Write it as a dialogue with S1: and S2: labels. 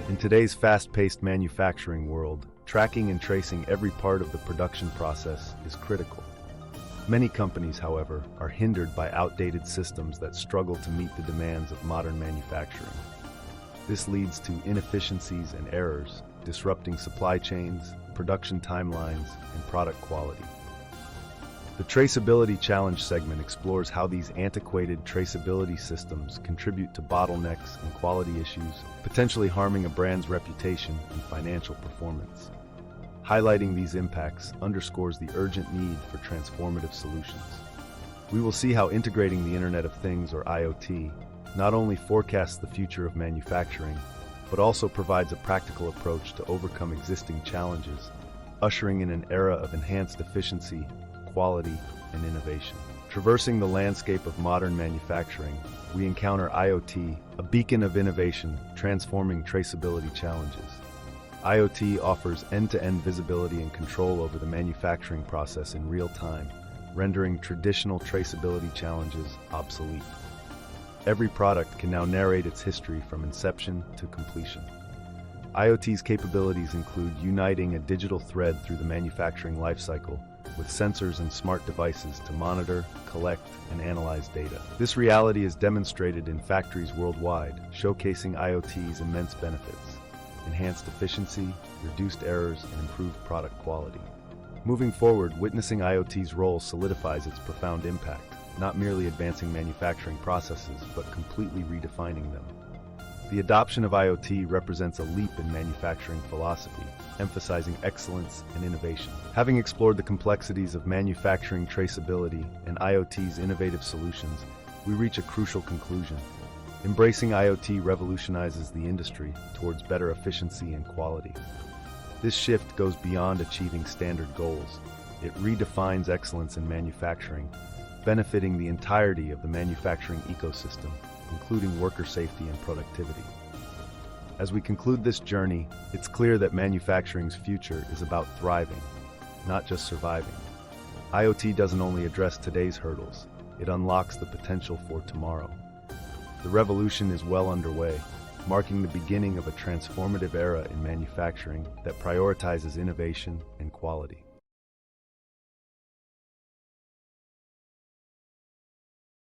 S1: In today's fast-paced manufacturing world, tracking and tracing every part of the production process is critical. Many companies, however, are hindered by outdated systems that struggle to meet the demands of modern manufacturing. This leads to inefficiencies and errors, disrupting supply chains, production timelines, and product quality. The Traceability Challenge segment explores how these antiquated traceability systems contribute to bottlenecks and quality issues, potentially harming a brand's reputation and financial performance. Highlighting these impacts underscores the urgent need for transformative solutions. We will see how integrating the Internet of Things, or IoT, not only forecasts the future of manufacturing, but also provides a practical approach to overcome existing challenges, ushering in an era of enhanced efficiency, quality, and innovation. Traversing the landscape of modern manufacturing, we encounter IoT, a beacon of innovation, transforming traceability challenges. IoT offers end-to-end visibility and control over the manufacturing process in real time, rendering traditional traceability challenges obsolete. Every product can now narrate its history from inception to completion. IoT's capabilities include uniting a digital thread through the manufacturing lifecycle, with sensors and smart devices to monitor, collect, and analyze data. This reality is demonstrated in factories worldwide, showcasing IoT's immense benefits: enhanced efficiency, reduced errors, and improved product quality. Moving forward, witnessing IoT's role solidifies its profound impact, not merely advancing manufacturing processes, but completely redefining them. The adoption of IoT represents a leap in manufacturing philosophy, emphasizing excellence and innovation. Having explored the complexities of manufacturing traceability and IoT's innovative solutions, we reach a crucial conclusion. Embracing IoT revolutionizes the industry towards better efficiency and quality. This shift goes beyond achieving standard goals. It redefines excellence in manufacturing, benefiting the entirety of the manufacturing ecosystem, including worker safety and productivity. As we conclude this journey, it's clear that manufacturing's future is about thriving, not just surviving. IoT doesn't only address today's hurdles, it unlocks the potential for tomorrow. The revolution is well underway, marking the beginning of a transformative era in manufacturing that prioritizes innovation and quality.